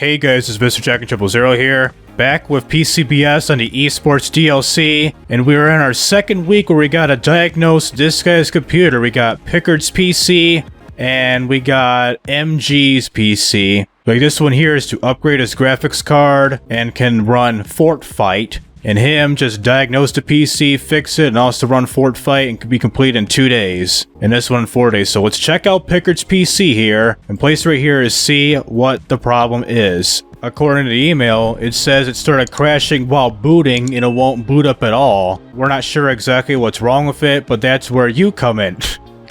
Hey guys, it's Mr. Jack and 000 here, back with PCBS on the Esports DLC, and we're in our second week where we gotta diagnose this guy's computer. We got Pickard's PC, and we got MG's PC. Like this one here is to upgrade his graphics card and can run Fort Fight. And him just diagnose the PC, fix it, and also run Fort Fight and can be complete in 2 days. And this one in 4 days. So let's check out Pickard's PC here. And place right here is see what the problem is. According to the email, it says it started crashing while booting and it won't boot up at all. We're not sure exactly what's wrong with it, but that's where you come in.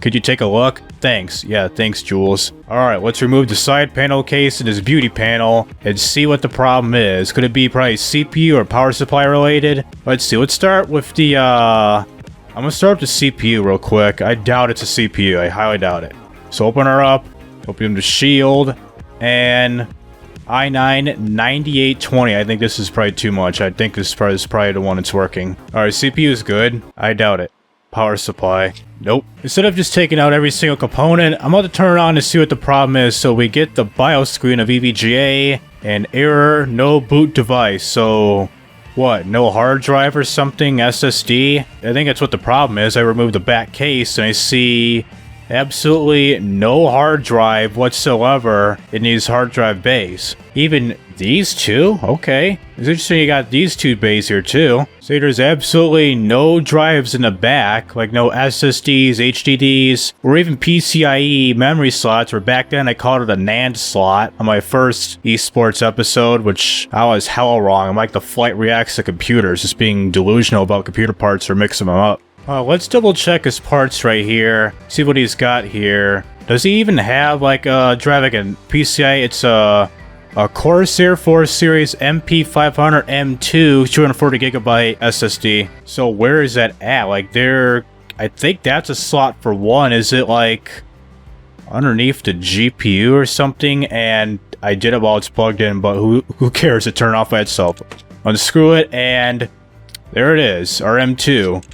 Could you take a look? Thanks. Yeah, thanks, Jules. Alright, let's remove the side panel case and this beauty panel and see what the problem is. Could it be probably CPU or power supply related? Let's see. Let's start with the, I'm gonna start with the CPU real quick. I doubt it's a CPU. I highly doubt it. So open her up. Open the shield. And i9-9820. I think this is probably too much. I think this is probably the one that's working. Alright, CPU is good. I doubt it. Power supply. Nope. Instead of just taking out every single component, I'm about to turn it on to see what the problem is. So we get the BIOS screen of EVGA and error, no boot device. So what? No hard drive or something? SSD? I think that's what the problem is. I removed the back case and I see absolutely no hard drive whatsoever in these hard drive bays. Even these two? Okay. It's interesting you got these two bays here too. See, there's absolutely no drives in the back, like no SSDs, HDDs, or even PCIe memory slots, or back then I called it a NAND slot on my first esports episode, which I was hella wrong. I'm like the flight reacts to computers, just being delusional about computer parts or mixing them up. Let's double check his parts right here, see what he's got here. Does he even have like a drive, like a PCI? It's a Corsair 4 Series MP500 M2 240GB SSD. So where is that at? Like there, I think that's a slot for one. Is it like underneath the GPU or something? And I did it while it's plugged in, but who cares? It turned off by itself. Unscrew it and there it is, our M2.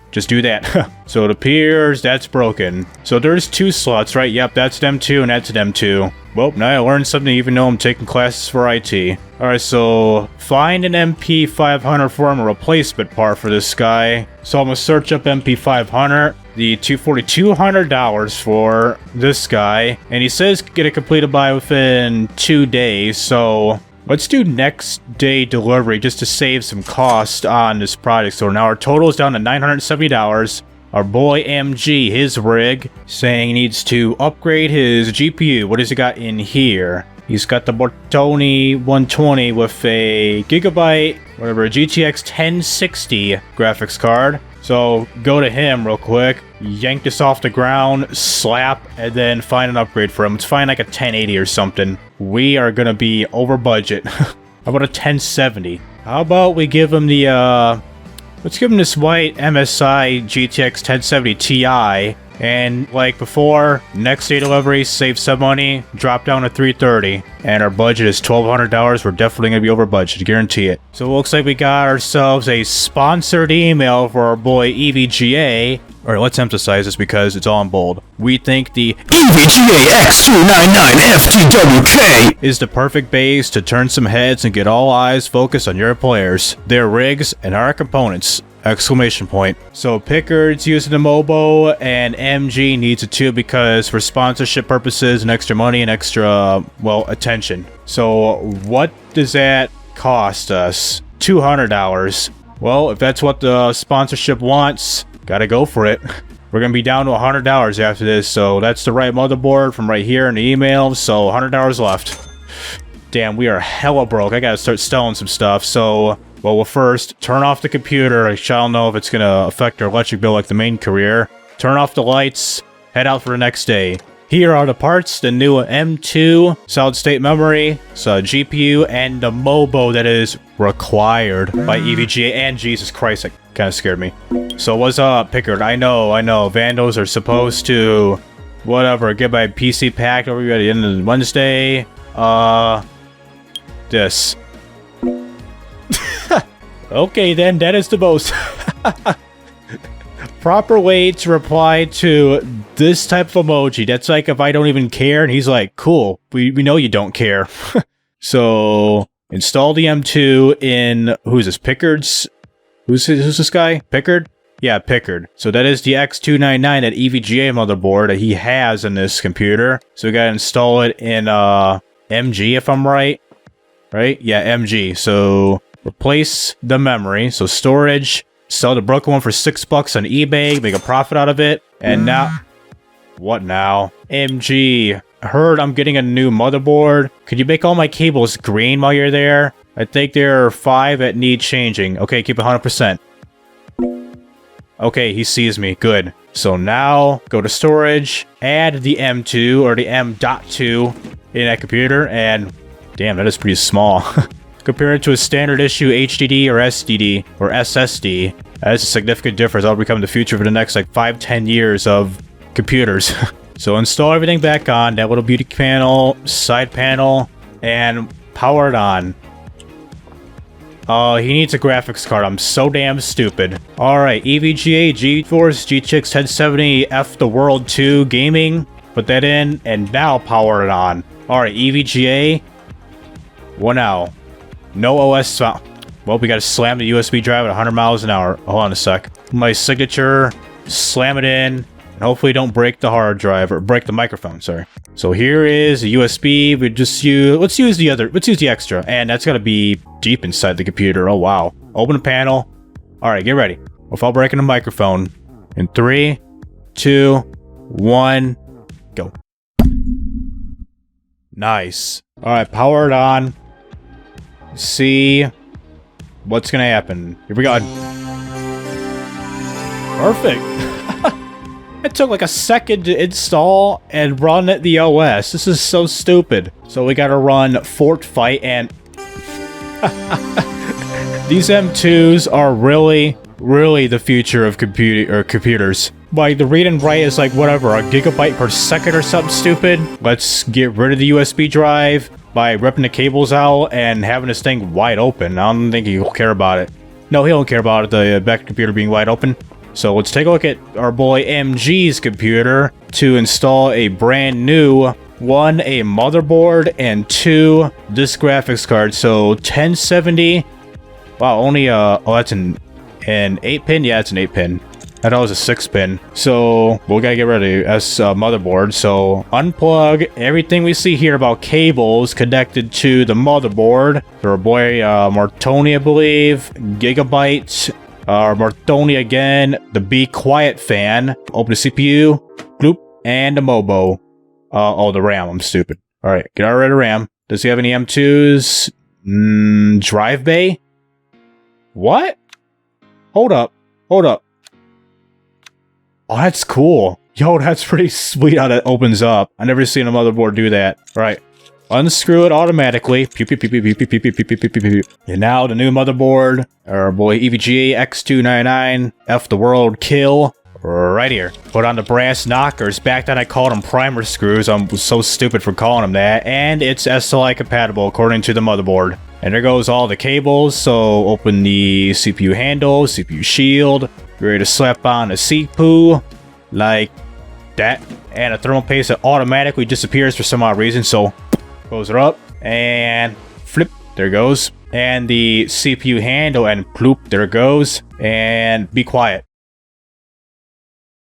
Just do that. So it appears that's broken. So there's two slots, right? Yep, that's an M2 and that's an M2. Well, now I learned something even though I'm taking classes for IT. Alright, so find an MP500 for him, a replacement part for this guy. So I'm gonna search up MP500, the $240 for this guy. And he says get it completed by within 2 days, so let's do next day delivery just to save some cost on this project. So now our total is down to $970. Our boy MG, his rig, saying he needs to upgrade his GPU. What has he got in here? He's got the Bortoni 120 with a gigabyte, whatever, a GTX 1060 graphics card. So go to him real quick, yank this off the ground, slap, and then find an upgrade for him. Let's find like a 1080 or something. We are gonna be over budget. How about a 1070? How about we give him the, let's give him this white MSI GTX 1070 Ti. And like before, next day delivery, save some money, drop down to $330. And our budget is $1,200. We're definitely going to be over budget, guarantee it. So it looks like we got ourselves a sponsored email for our boy EVGA. Alright, let's emphasize this because it's all in bold. We think the EVGA X299FTWK is the perfect base to turn some heads and get all eyes focused on your players, their rigs, and our components! Exclamation point. So Pickard's using the Mobo and MG needs it too because for sponsorship purposes and extra money and extra, well, attention. So what does that cost us? $200. Well, if that's what the sponsorship wants, gotta go for it. We're gonna be down to $100 after this, so that's the right motherboard from right here in the email, so $100 left. Damn, we are hella broke. I gotta start selling some stuff, so well, first, turn off the computer. I shall know if it's going to affect our electric bill like the main career. Turn off the lights. Head out for the next day. Here are the parts. The new M2 solid-state memory, so GPU, and the Mobo that is required by EVGA. And Jesus Christ, that kind of scared me. So what's up, Pickard? I know. Vandals are supposed to, whatever, get my PC packed over here at the end of Wednesday. This. Okay, then, that is the most proper way to reply to this type of emoji. That's like if I don't even care, and he's like, cool, we know you don't care. So install the M2 in, who's this, Pickard's? Who's this guy? Pickard? Yeah, Pickard. So that is the X299, that EVGA motherboard that he has in this computer. So we gotta install it in MG if I'm right. Right? Yeah, MG. So replace the memory. So storage. Sell the broken one for $6 on eBay. Make a profit out of it. And now... What now? MG. Heard I'm getting a new motherboard. Could you make all my cables green while you're there? I think there are 5 that need changing. Okay, keep it 100%. Okay, he sees me. Good. So now, go to storage, add the M2 or the M.2 in that computer, and damn, that is pretty small. Compare it to a standard issue HDD or SDD or SSD. That is a significant difference. That'll become the future for the next like 5-10 years of computers. So install everything back on, that little beauty panel, side panel, and power it on. He needs a graphics card. I'm so damn stupid. Alright, EVGA, Geforce, GTX 1070, F the World 2 Gaming. Put that in, and now power it on. Alright, EVGA. What now? No OS. Well, we gotta slam the USB drive at 100 miles an hour. Hold on a sec. My signature, slam it in, and hopefully don't break the hard drive, or break the microphone, sorry. So here is a USB. We just use, let's use the extra, and that's gotta be deep inside the computer. Oh wow. Open the panel. Alright, get ready. Without breaking the microphone. In 3, 2, 1, go. Nice. Alright, power it on. See what's gonna happen. Here we go. Perfect. It took like a second to install and run the OS. This is so stupid. So we gotta run Fort Fight, and these M2s are really the future of computers. Like, the read and write is like whatever, a gigabyte per second or something stupid. Let's get rid of the USB drive by ripping the cables out and having this thing wide open. I don't think he'll care about it. No, he don't care about it, the back computer being wide open. So let's take a look at our boy MG's computer to install a brand new 1, a motherboard, and 2, this graphics card. So 1070. Wow, only oh, that's an 8-pin? Yeah, it's an 8-pin. I thought it was a 6-pin. So we gotta get rid of this motherboard. So unplug everything we see here about cables connected to the motherboard. So our boy Martoni, I believe, Gigabyte. Martoni again, the Be Quiet fan. Open the CPU, bloop, and the Mobo. Oh, the RAM, I'm stupid. Alright, get rid of RAM. Does he have any M2s? Drive bay? What? Hold up. Oh, that's cool. Yo, that's pretty sweet how that opens up. I never seen a motherboard do that. Alright. Unscrew it automatically. Pew, pew, pew, pew, pew, pew, pew, pew, pew, pew, pew, pew. And now the new motherboard, our boy EVGA X299, F the World Kill, right here. Put on the brass knockers. Back then I called them primer screws. I'm so stupid for calling them that. And it's SLI compatible according to the motherboard. And there goes all the cables. So open the CPU handle, CPU shield. Ready to slap on a CPU like that. And a thermal paste that automatically disappears for some odd reason. So close it up and flip, there it goes. And the CPU handle, and ploop, there it goes. And be quiet.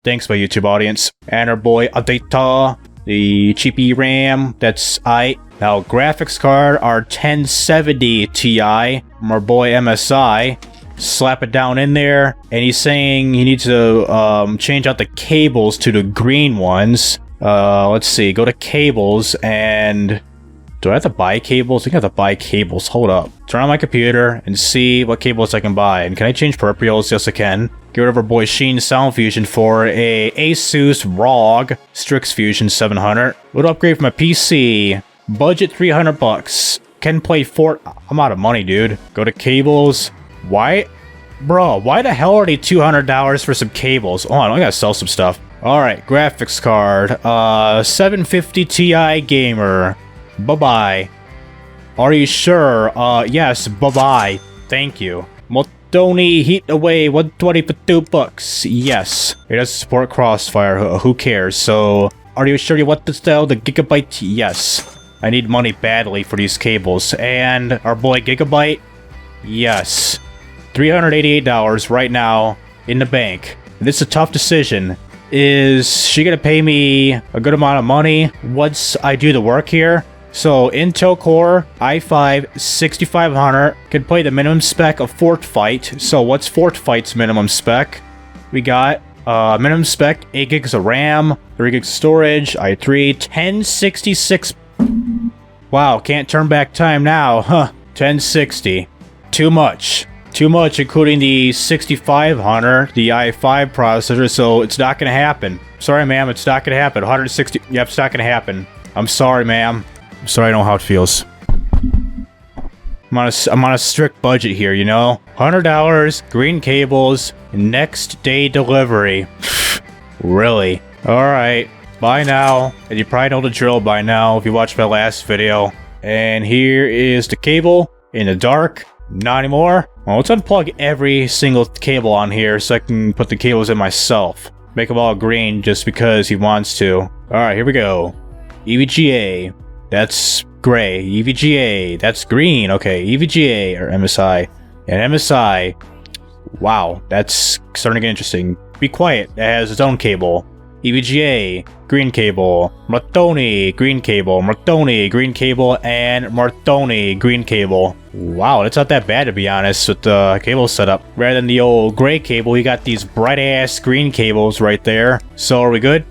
Thanks, my YouTube audience. And our boy Adeta, the cheapy RAM, that's Now graphics card, our 1070 Ti from our boy MSI. Slap it down in there, and he's saying he needs to change out the cables to the green ones. Let's see, go to cables, and do I have to buy cables? I think I have to buy cables. Hold up. Turn on my computer and see what cables I can buy. And can I change peripherals? Yes, I can. Get rid of our boy Sheen Sound Fusion for a Asus ROG Strix Fusion 700. Would upgrade for my PC. Budget $300. Can play Fort. I'm out of money, dude. Go to cables. Why? Bro, why the hell are they $200 for some cables? Oh, I gotta sell some stuff. Alright, graphics card. 750 Ti Gamer. Bye-bye. Are you sure? Yes, bye-bye. Thank you. Motoni Heat Away 120 for $2. Yes. It doesn't support Crossfire. Who cares? So, are you sure you want to sell the Gigabyte? Yes. I need money badly for these cables. And our boy Gigabyte, yes, $388 right now in the bank. And this is a tough decision. Is she gonna pay me a good amount of money once I do the work here? So Intel Core i5 6500 can play the minimum spec of Fort Fight. So what's Fort Fight's minimum spec? We got minimum spec 8 gigs of RAM, 3 gigs of storage, i3 1066. Wow, can't turn back time now, huh? 1060. Too much. Too much, including the 6500, the i5 processor, so it's not gonna happen. Sorry, ma'am, it's not gonna happen. 160, yep, it's not gonna happen. I'm sorry, ma'am. I'm sorry, I know how it feels. I'm on a strict budget here, you know? $100, green cables, next day delivery. Really? Alright, bye now. And you probably know the drill by now if you watched my last video. And here is the cable in the dark. Not anymore. Well, let's unplug every single cable on here so I can put the cables in myself. Make them all green just because he wants to. Alright, here we go. EVGA. That's gray. EVGA. That's green. Okay, EVGA or MSI. And MSI. Wow, that's starting to get interesting. Be quiet. It has its own cable. EVGA, green cable, Martoni, green cable, Martoni, green cable, and Martoni, green cable. Wow, it's not that bad to be honest with the cable setup. Rather than the old gray cable, we got these bright ass green cables right there. So are we good?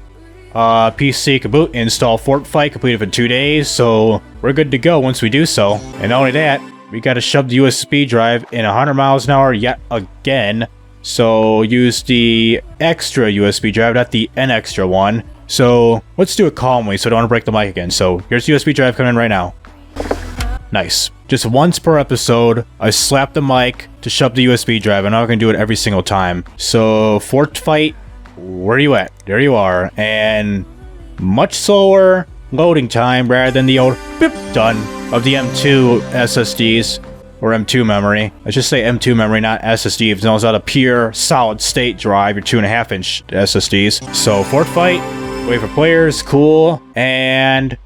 PC can boot, install Fort Fight, completed in 2 days, so we're good to go once we do so. And not only that, we gotta shove the USB drive in 100 miles an hour yet again. So use the extra USB drive, not the N extra one. So let's do it calmly so I don't want to break the mic again. So here's the USB drive coming in right now. Nice. Just once per episode, I slap the mic to shove the USB drive. I'm not going to do it every single time. So Fort Fight, where are you at? There you are. And much slower loading time rather than the old beep done of the M2 SSDs. Or M2 memory. I should say M2 memory, not SSD. If it's not a pure solid state drive, your 2.5 inch SSDs. So Fort Fight, wait for players, cool, and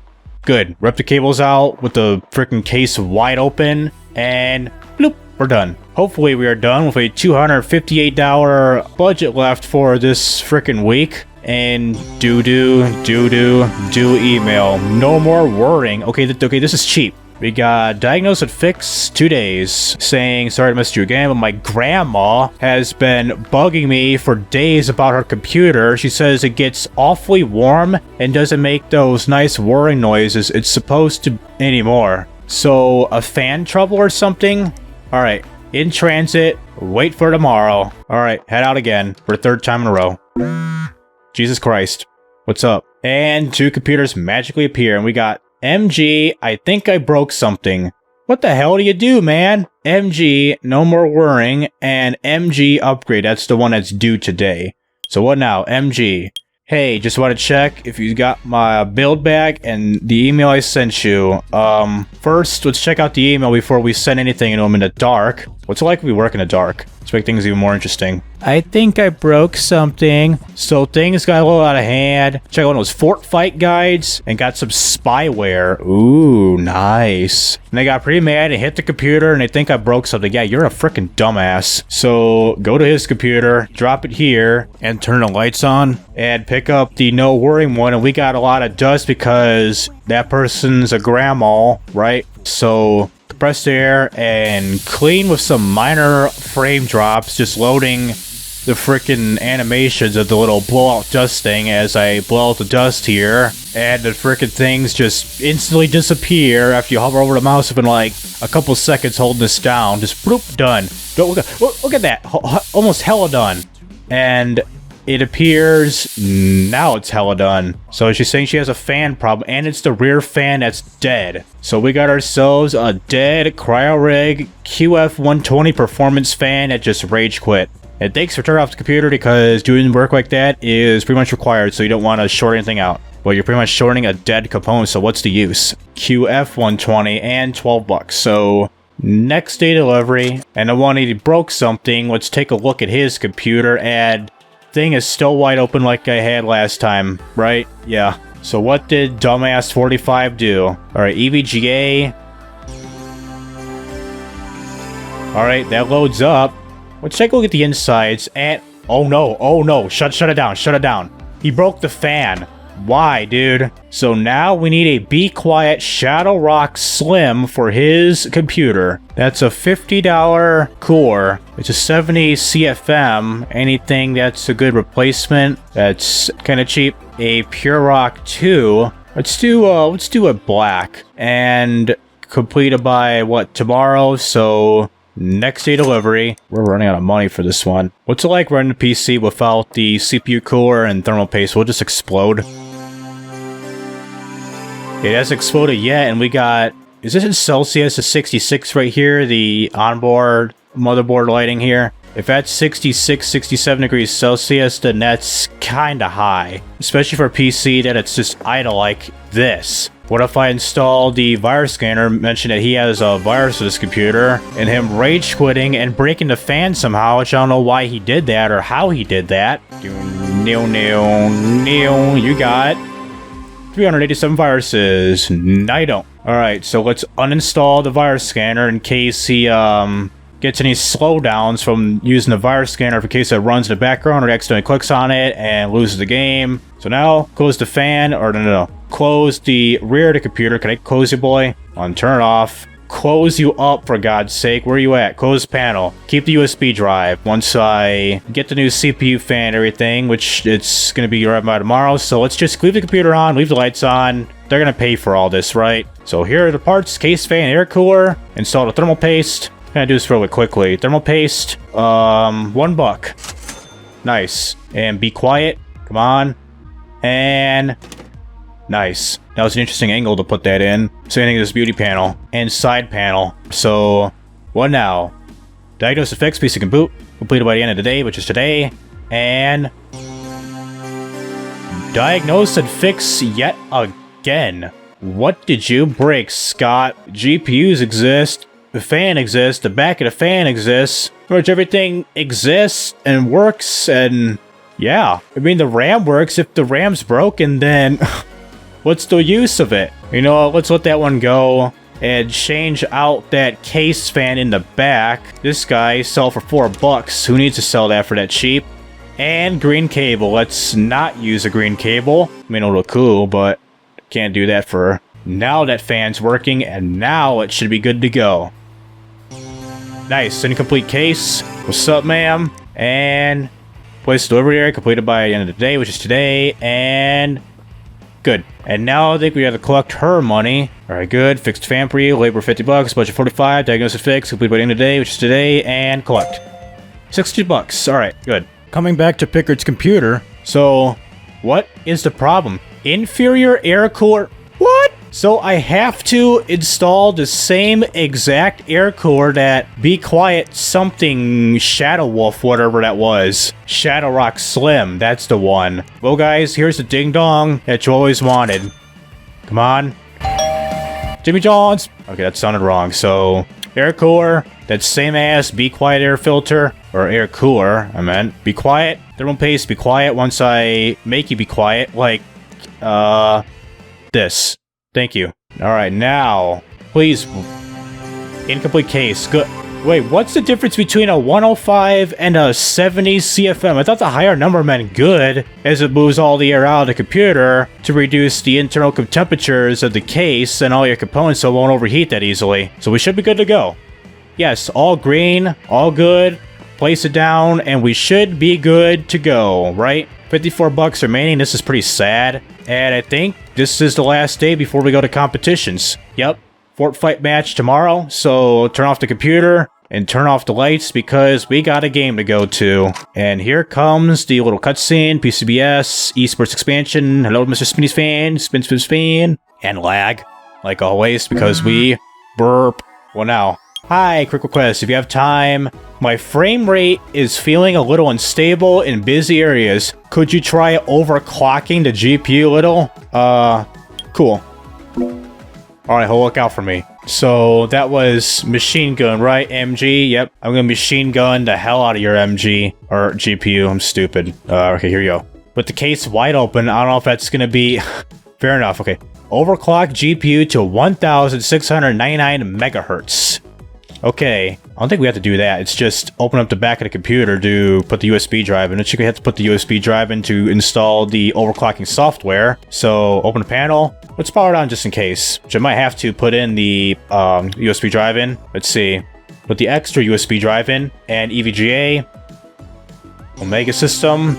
good. Rip the cables out with the freaking case wide open, and bloop, we're done. Hopefully we are done with a $258 budget left for this freaking week. And do email. No more worrying. Okay, this is cheap. We got diagnosed and fixed 2 days, saying, sorry to miss you again, but my grandma has been bugging me for days about her computer. She says it gets awfully warm and doesn't make those nice whirring noises it's supposed to anymore. So, a fan trouble or something? Alright, in transit, wait for tomorrow. Alright, head out again for the 3rd time in a row. Jesus Christ. What's up? And 2 computers magically appear, and we got MG, I think I broke something. What the hell do you do, man? MG, no more worrying, and MG upgrade, that's the one that's due today. So what now? MG. Hey, just want to check if you got my build back and the email I sent you. First, let's check out the email before we send anything into them in the dark. What's it like if we work in the dark? Let's make things even more interesting. I think I broke something. So things got a little out of hand. Check out those Fort Fight guides and got some spyware. Ooh, nice. And they got pretty mad and hit the computer and they think I broke something. Yeah, you're a freaking dumbass. So go to his computer, drop it here, and turn the lights on. And pick up the no worrying one. And we got a lot of dust because that person's a grandma, right? So compressed air and clean with some minor frame drops, just loading the freaking animations of the little blowout dust thing as I blow out the dust here, and the freaking things just instantly disappear after you hover over the mouse within like a couple seconds holding this down. Just bloop, done. Look at that, almost hella done. And it appears now it's hella done. So she's saying she has a fan problem, and it's the rear fan that's dead. So we got ourselves a dead CryoRig QF120 performance fan that just rage quit. And thanks for turning off the computer because doing work like that is pretty much required, so you don't want to short anything out. Well, you're pretty much shorting a dead component, so what's the use? QF120 and 12 bucks. So next day delivery, and the one he broke something. Let's take a look at his computer, and thing is still wide open like I had last time, right? Yeah. So what did dumbass 45 do? Alright, EVGA. Alright, that loads up. Let's take a look at the insides and... oh no, shut it down. He broke the fan. Why, dude? So now we need a Be Quiet Shadow Rock Slim for his computer. That's a $50 core. It's a 70 CFM. Anything that's a good replacement. That's kind of cheap. A Pure Rock 2. Let's do it black. And completed by what, tomorrow? So next day delivery. We're running out of money for this one. What's it like running a PC without the CPU cooler and thermal paste? Will it just explode? It hasn't exploded yet, and we got... is this in Celsius? A 66 right here, the onboard motherboard lighting here. If that's 66, 67 degrees Celsius, then that's kinda high. Especially for a PC that it's just idle like this. What if I install the virus scanner, mention that he has a virus with his computer, and him rage quitting and breaking the fan somehow, which I don't know why he did that or how he did that. You got 387 viruses. No, I don't. Alright, so let's uninstall the virus scanner in case he gets any slowdowns from using the virus scanner, in case it runs in the background or accidentally clicks on it and loses the game. So now, close the fan, or no. Close the rear of the computer. Can I close you, boy? Turn it off. Close you up, for God's sake. Where are you at? Close panel. Keep the USB drive. Once I get the new CPU fan and everything, which it's going to be right by tomorrow. So let's just leave the computer on, leave the lights on. They're going to pay for all this, right? So here are the parts. Case fan, air cooler. Install the thermal paste. I'm going to do this really quickly. Thermal paste. $1. Nice. And be quiet. Come on. And... nice. That was an interesting angle to put that in. Same thing as this beauty panel and side panel. So, what now? Diagnose effects, PC can boot. Completed by the end of the day, which is today. And... diagnose and fix yet again. What did you break, Scott? GPUs exist. The fan exists. The back of the fan exists. Pretty much everything exists and works and... yeah. I mean, the RAM works. If the RAM's broken, then... what's the use of it? You know, let's let that one go and change out that case fan in the back. This guy sell for $4. Who needs to sell that for that cheap? And green cable. Let's not use a green cable. I mean, it'll look cool, but can't do that for... now that fan's working, and now it should be good to go. Nice. Incomplete case. What's up, ma'am? And... place delivery area completed by the end of the day, which is today, and... good. And now I think we have to collect her money. Alright, good. Fixed fan for you. Labor $50. Budget $45. Diagnosis fixed. Complete by the end of the day, which is today. And collect. $60. Alright, good. Coming back to Pickard's computer. So, what is the problem? Inferior air cooler. What? So I have to install the same exact air cooler that Be Quiet something Shadow Wolf, whatever that was. Shadow Rock Slim, that's the one. Well guys, here's the ding dong that you always wanted. Come on. Jimmy John's. Okay, that sounded wrong. So, air cooler, that same ass Be Quiet air filter, or air cooler, I meant. Be quiet, thermal paste, be quiet once I make you be quiet, like, this. Thank you. Alright, now, please. Incomplete case. Good. Wait, what's the difference between a 105 and a 70 CFM? I thought the higher number meant good, as it moves all the air out of the computer to reduce the internal temperatures of the case and all your components so it won't overheat that easily. So we should be good to go. Yes, all green, all good. Place it down, and we should be good to go, right? $54 remaining. This is pretty sad. And I think this is the last day before we go to competitions. Yep. Fort fight match tomorrow. So turn off the computer and turn off the lights because we got a game to go to. And here comes the little cutscene. PCBS, Esports expansion. Hello, Mr. Spinny's fan. Spin. And lag. Like always because we burp. Well, now. Hi, quick request. If you have time, my frame rate is feeling a little unstable in busy areas. Could you try overclocking the GPU a little? Cool. Alright, he'll look out for me. So, that was machine gun, right? MG? Yep. I'm gonna machine gun the hell out of your MG. Or GPU, I'm stupid. Okay, here you go. With the case wide open, I don't know if that's gonna be Fair enough. Okay. Overclock GPU to 1699 megahertz. Okay. I don't think we have to do that. It's just open up the back of the computer to put the USB drive in. And you have to put the USB drive in to install the overclocking software. So open the panel. Let's power it on just in case. Which I might have to put in the USB drive in. Let's see. Put the extra USB drive in. And EVGA. Omega system.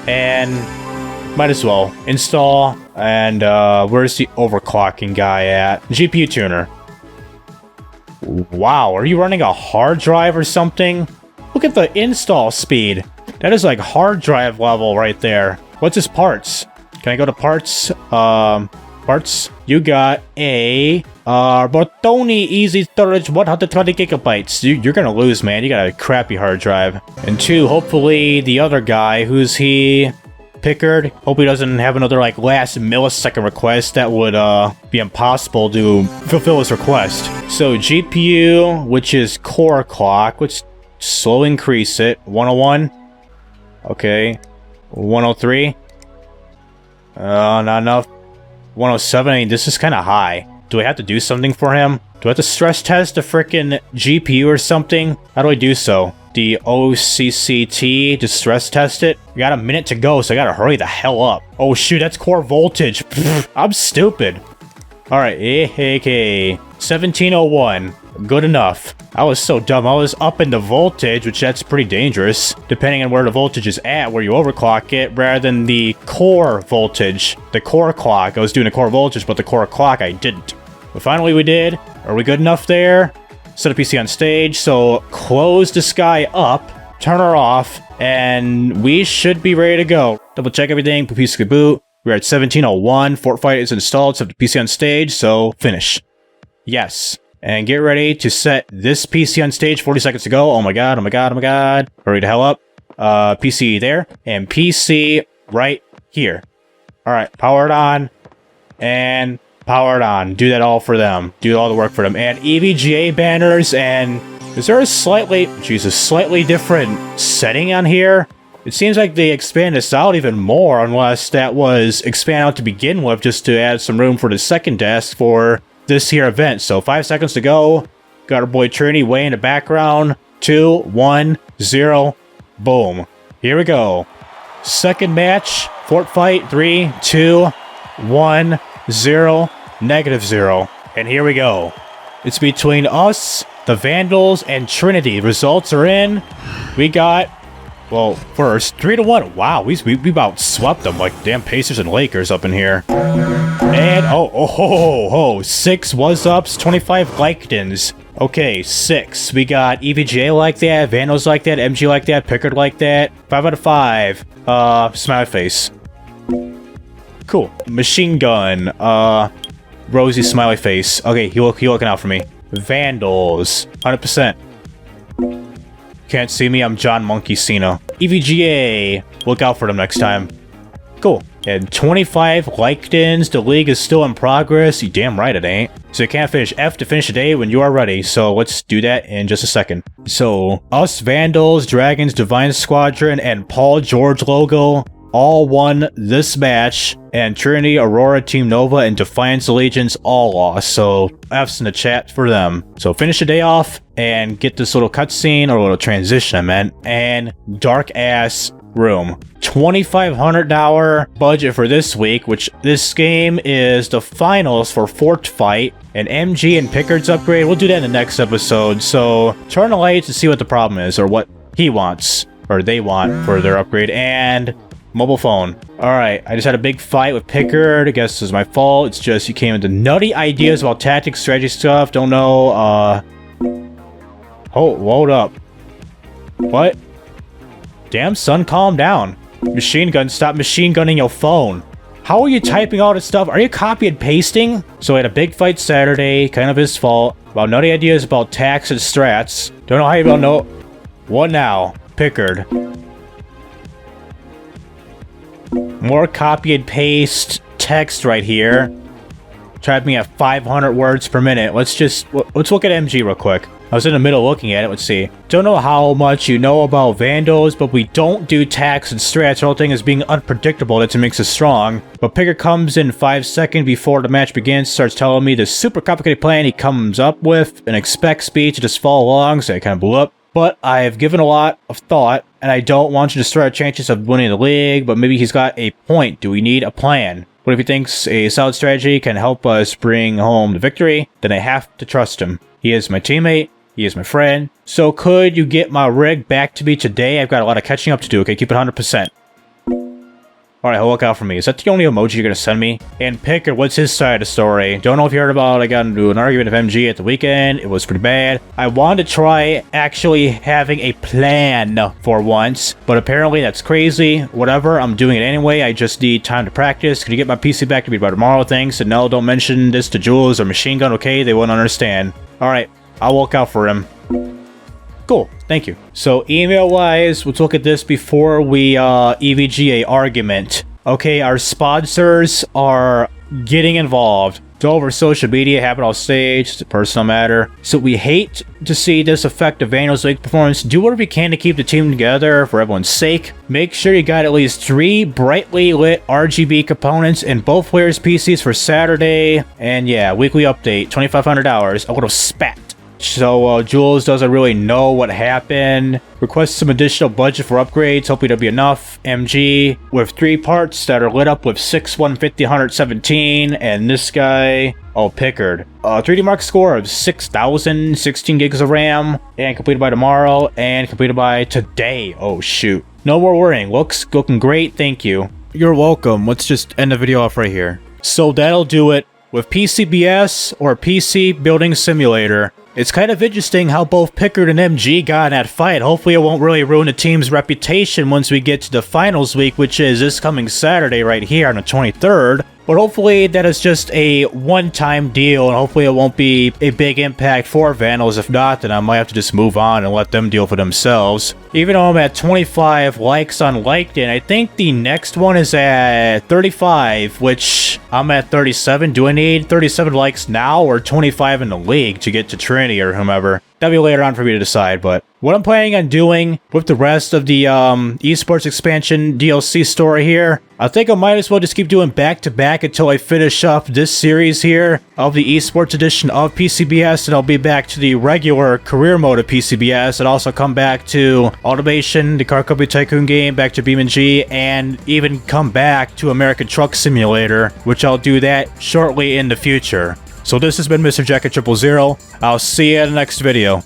And might as well install. And where's the overclocking guy at? GPU tuner. Wow, are you running a hard drive or something? Look at the install speed. That is like hard drive level right there. What's his parts? Can I go to parts? Parts. You got a Bortoni Easy Storage 120 gigabytes. You're gonna lose, man. You got a crappy hard drive. And 2, hopefully the other guy, who's he? Pickard. Hope he doesn't have another like last millisecond request that would be impossible to fulfill his request. So GPU, which is core clock, let's slow increase it. 101. Okay. 103. Not enough. 107. I mean, this is kind of high. Do I have to do something for him? Do I have to stress test the frickin' GPU or something? How do I do so? The OCCT to stress test it. We got a minute to go, so I gotta hurry the hell up. Oh shoot, that's core voltage. I'm stupid. Alright, okay. 1701. Good enough. I was so dumb. I was up in the voltage, which that's pretty dangerous. Depending on where the voltage is at, where you overclock it, rather than the core voltage. The core clock. I was doing the core voltage, but the core clock I didn't. But finally we did. Are we good enough there? Set a PC on stage, so close this guy up, turn her off, and we should be ready to go. Double check everything, put PC to boot. We're at 1701, Fortnite is installed, set the PC on stage, so finish. Yes. And get ready to set this PC on stage, 40 seconds to go. Oh my god, oh my god, oh my god. Hurry the hell up. PC there, and PC right here. Alright, power it on, and power it on. Do that all for them. Do all the work for them. And EVGA banners, and is there a slightly different setting on here? It seems like they expand this out even more, unless that was expand out to begin with, just to add some room for the second desk for this here event. So 5 seconds to go. Got our boy Trini way in the background. 2, 1, 0. Boom. Here we go. Second match. Fort fight. 3, 2, 1, 0. -0. And here we go. It's between us, the Vandals, and Trinity. Results are in. We got, well, first, 3-1. Wow, we about swept them like damn Pacers and Lakers up in here. And, oh, 6 was-ups, 25 Likedens. Okay, 6. We got EVGA like that, Vandals like that, MG like that, Pickard like that. 5 out of 5. Smiley face. Cool. Machine gun. Rosy smiley face. Okay, he looking out for me. Vandals. 100%. Can't see me, I'm John Monkey Cena. EVGA. Look out for them next time. Cool. And 25 Likedens. The league is still in progress. You damn right it ain't. So you can't finish F to finish the day when you are ready. So let's do that in just a second. So, us, Vandals, Dragons, Divine Squadron, and Paul George logo all won this match, and Trinity, Aurora, Team Nova, and Defiance Allegiance all lost, so F's in the chat for them. So finish the day off, and get this little cutscene, or little transition I meant, and dark-ass room. $2,500 budget for this week, which this game is the finals for Fort Fight, and MG and Pickard's upgrade. We'll do that in the next episode, so turn the lights to see what the problem is, or what he wants, or they want for their upgrade, and mobile phone. Alright, I just had a big fight with Pickard. I guess it was my fault. It's just you came into nutty ideas about tactics, strategy stuff. Don't know, hold up. What? Damn, son, calm down. Machine gun, stop machine gunning your phone. How are you typing all this stuff? Are you copy and pasting? So I had a big fight Saturday, kind of his fault, about nutty ideas about tax and strats. Don't know how you don't know. What now? Pickard. More copy and paste text right here. Typing at 500 words per minute. Let's look at MG real quick. I was in the middle looking at it. Let's see. Don't know how much you know about Vandals, but we don't do tactics and strats. The whole thing is being unpredictable. That's what makes us strong. But Picker comes in 5 seconds before the match begins, starts telling me the super complicated plan he comes up with and expects me to just follow along, so I kind of blew up. But I have given a lot of thought, and I don't want to destroy our chances of winning the league, but maybe he's got a point. Do we need a plan? What if he thinks a solid strategy can help us bring home the victory? Then I have to trust him. He is my teammate. He is my friend. So could you get my rig back to me today? I've got a lot of catching up to do. Okay, keep it 100%. Alright, look out for me. Is that the only emoji you're going to send me? And Picker, what's his side of the story? Don't know if you heard about it. I got into an argument with MG at the weekend. It was pretty bad. I wanted to try actually having a plan for once, but apparently that's crazy. Whatever, I'm doing it anyway. I just need time to practice. Can you get my PC back to me by tomorrow? Thanks. And no, don't mention this to Jules or Machine Gun, okay? They won't understand. Alright, I'll look out for him. Cool, thank you. So email-wise, let's look at this before we EVGA argument. Okay, our sponsors are getting involved. It's all over social media, happen off stage, it's a personal matter. So we hate to see this affect the Vandals League performance. Do whatever we can to keep the team together for everyone's sake. Make sure you got at least 3 brightly lit RGB components in both players' PCs for Saturday. And yeah, weekly update, 2,500 hours. A little spat. So Jules doesn't really know what happened. Request some additional budget for upgrades. Hopefully there'll be enough. MG with 3 parts that are lit up with 6 150 117. And this guy, oh, Pickard. 3D Mark score of 6,000, 16 gigs of RAM. And completed by tomorrow. And completed by today. Oh, shoot. No more worrying. Looking great. Thank you. You're welcome. Let's just end the video off right here. So that'll do it with PCBS or PC Building Simulator. It's kind of interesting how both Pickard and MG got in that fight. Hopefully it won't really ruin the team's reputation once we get to the finals week, which is this coming Saturday right here on the 23rd. But hopefully that is just a one-time deal, and hopefully it won't be a big impact for Vandals. If not, then I might have to just move on and let them deal for themselves. Even though I'm at 25 likes on LinkedIn, I think the next one is at 35, which I'm at 37. Do I need 37 likes now or 25 in the league to get to Trinity or whomever? That'll be later on for me to decide, but what I'm planning on doing with the rest of the Esports expansion DLC story here, I think I might as well just keep doing back-to-back until I finish up this series here of the Esports edition of PCBS, and I'll be back to the regular career mode of PCBS, and also come back to Automation, the Car Company Tycoon game, back to BeamNG, and even come back to American Truck Simulator, which I'll do that shortly in the future. So this has been Mr. Jacket 000. I'll see you in the next video.